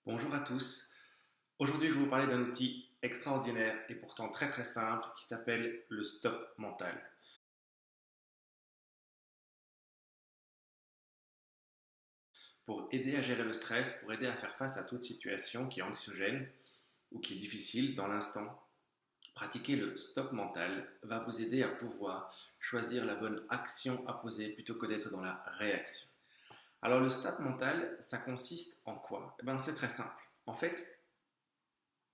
Bonjour à tous. Aujourd'hui, je vais vous parler d'un outil extraordinaire et pourtant très simple qui s'appelle le stop mental. Pour aider à gérer le stress, pour aider à faire face à toute situation qui est anxiogène ou qui est difficile dans l'instant, pratiquer le stop mental va vous aider à pouvoir choisir la bonne action à poser plutôt que d'être dans la réaction. Alors le stop mental, ça consiste en quoi? C'est très simple. En fait,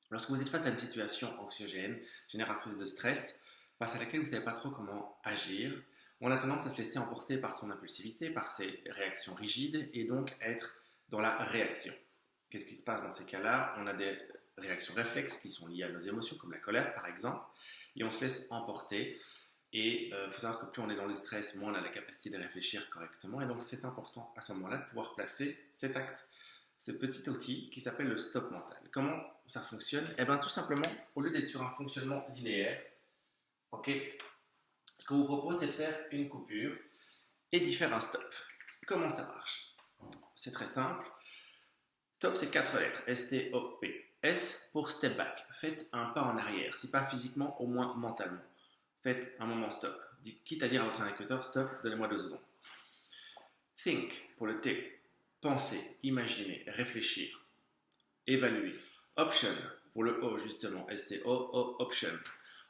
lorsque vous êtes face à une situation anxiogène, génératrice de stress, face à laquelle vous ne savez pas trop comment agir, on a tendance à se laisser emporter par son impulsivité, par ses réactions rigides et donc être dans la réaction. Qu'est-ce qui se passe dans ces cas-là? On a des réactions réflexes qui sont liées à nos émotions, comme la colère par exemple, et on se laisse emporter. Et il faut savoir que plus on est dans le stress, moins on a la capacité de réfléchir correctement. Et donc c'est important à ce moment-là de pouvoir placer cet acte, ce petit outil qui s'appelle le stop mental. Comment ça fonctionne? Tout simplement, au lieu d'être sur un fonctionnement linéaire, ok, ce qu'on vous propose, c'est de faire une coupure et d'y faire un stop. Comment ça marche? C'est très simple. Stop, c'est 4 lettres. S-T-O-P. S pour step back. Faites un pas en arrière. Si pas physiquement, au moins mentalement. Faites un moment stop. Dites, quitte à dire à votre interlocuteur, stop, donnez-moi 2 secondes. Think pour le T. Penser, imaginer, réfléchir, évaluer. Option pour le O justement. S-T-O-O, option.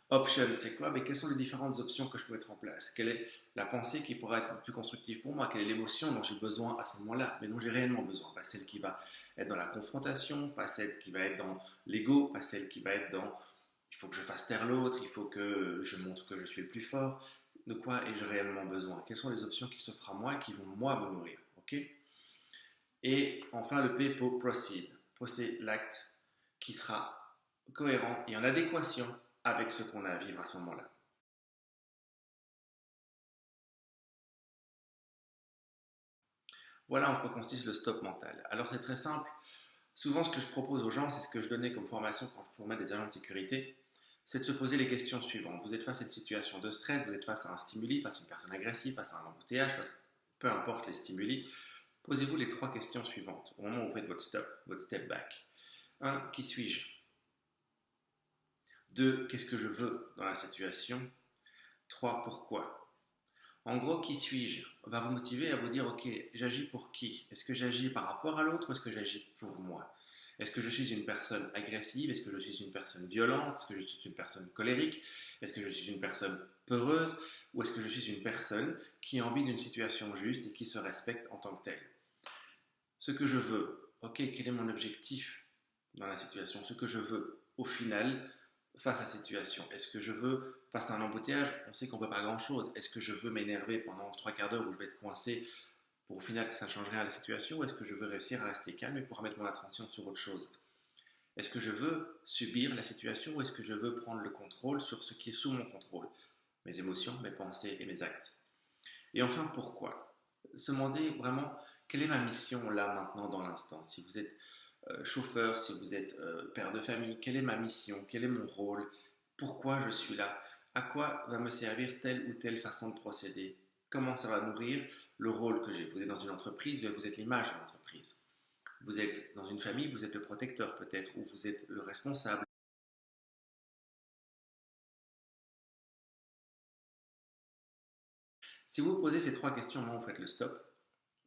Option, c'est quoi? Quelles sont les différentes options que je peux mettre en place? Quelle est la pensée qui pourrait être plus constructive pour moi? Quelle est l'émotion dont j'ai besoin à ce moment-là, mais dont j'ai réellement besoin? Pas celle qui va être dans la confrontation, pas celle qui va être dans l'ego, pas celle qui va être dans il faut que je fasse taire l'autre, il faut que je montre que je suis le plus fort. De quoi ai-je réellement besoin? Quelles sont les options qui s'offrent à moi et qui vont moi me nourrir? Ok. Et enfin le P pour proceed. Procéder l'acte qui sera cohérent et en adéquation avec ce qu'on a à vivre à ce moment-là. Voilà en quoi consiste le stop mental. Alors c'est très simple. Souvent ce que je propose aux gens, c'est ce que je donnais comme formation quand je formais des agents de sécurité, c'est de se poser les questions suivantes. Vous êtes face à une situation de stress, vous êtes face à un stimuli, face à une personne agressive, face à un embouteillage, peu importe les stimuli. Posez-vous les 3 questions suivantes au moment où vous faites votre stop, votre step back. 1. Qui suis-je? 2. Qu'est-ce que je veux dans la situation? 3. Pourquoi? En gros, qui suis-je va vous motiver à vous dire, ok, j'agis pour qui? Est-ce que j'agis par rapport à l'autre ou est-ce que j'agis pour moi? Est-ce que je suis une personne agressive? Est-ce que je suis une personne violente? Est-ce que je suis une personne colérique? Est-ce que je suis une personne peureuse? Ou est-ce que je suis une personne qui a envie d'une situation juste et qui se respecte en tant que telle? Ce que je veux, ok, quel est mon objectif dans la situation? Ce que je veux, au final, face à cette situation. Est-ce que je veux, face à un embouteillage, on sait qu'on ne peut pas grand-chose. Est-ce que je veux m'énerver pendant 3 quarts d'heure où je vais être coincé pour au final que ça ne change rien à la situation? Ou est-ce que je veux réussir à rester calme et pour mettre mon attention sur autre chose? Est-ce que je veux subir la situation ou est-ce que je veux prendre le contrôle sur ce qui est sous mon contrôle? Mes émotions, mes pensées et mes actes. Et enfin, pourquoi? Se demander vraiment quelle est ma mission là maintenant dans l'instant. Si vous êtes chauffeur, si vous êtes père de famille, quelle est ma mission? Quel est mon rôle? Pourquoi je suis là? À quoi va me servir telle ou telle façon de procéder? Comment ça va nourrir le rôle que j'ai? Vous êtes dans une entreprise, mais vous êtes l'image de l'entreprise. Vous êtes dans une famille, vous êtes le protecteur peut-être, ou vous êtes le responsable. Si vous posez ces 3 questions, moi, vous faites le stop.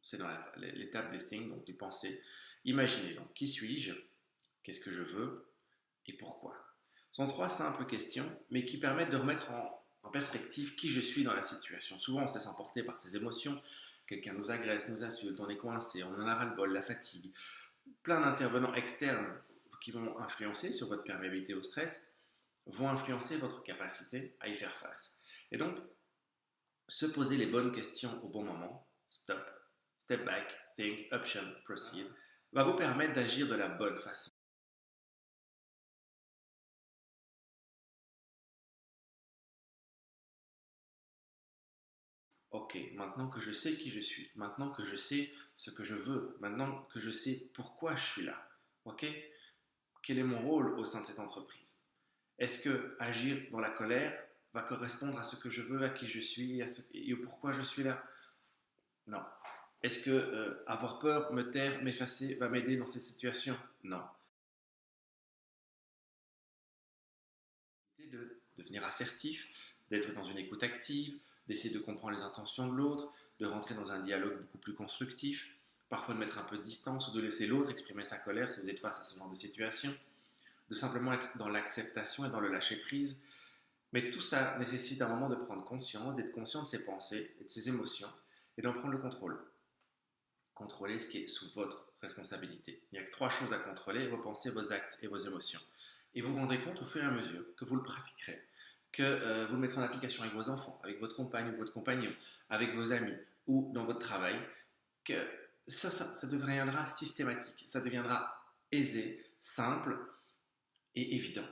C'est dans l'étape listing, donc du penser. Imaginez donc, qui suis-je? Qu'est-ce que je veux? Et pourquoi? Ce sont 3 simples questions, mais qui permettent de remettre en perspective qui je suis dans la situation. Souvent, on se laisse emporter par ses émotions. Quelqu'un nous agresse, nous insulte, on est coincé, on en a ras-le-bol, la fatigue. Plein d'intervenants externes qui vont influencer sur votre perméabilité au stress vont influencer votre capacité à y faire face. Et donc, se poser les bonnes questions au bon moment, stop, step back, think, option, proceed, va vous permettre d'agir de la bonne façon. Ok, maintenant que je sais qui je suis, maintenant que je sais ce que je veux, maintenant que je sais pourquoi je suis là, ok, quel est mon rôle au sein de cette entreprise? Est-ce que agir dans la colère va correspondre à ce que je veux, à qui je suis et pourquoi je suis là? Non. Est-ce que avoir peur, me taire, m'effacer va m'aider dans ces situations? Non. De devenir assertif, d'être dans une écoute active, d'essayer de comprendre les intentions de l'autre, de rentrer dans un dialogue beaucoup plus constructif, parfois de mettre un peu de distance ou de laisser l'autre exprimer sa colère si vous êtes face à ce genre de situation, de simplement être dans l'acceptation et dans le lâcher-prise. Mais tout ça nécessite un moment de prendre conscience, d'être conscient de ses pensées et de ses émotions et d'en prendre le contrôle. Contrôler ce qui est sous votre responsabilité. Il n'y a que trois choses à contrôler, vos pensées, vos actes et vos émotions. Et vous vous rendrez compte au fur et à mesure que vous le pratiquerez, que vous le mettrez en application avec vos enfants, avec votre compagne ou votre compagnon, avec vos amis ou dans votre travail, que ça deviendra systématique, ça deviendra aisé, simple et évident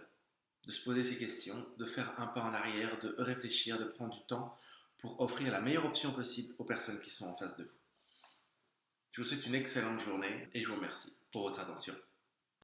de se poser ces questions, de faire un pas en arrière, de réfléchir, de prendre du temps pour offrir la meilleure option possible aux personnes qui sont en face de vous. Je vous souhaite une excellente journée et je vous remercie pour votre attention.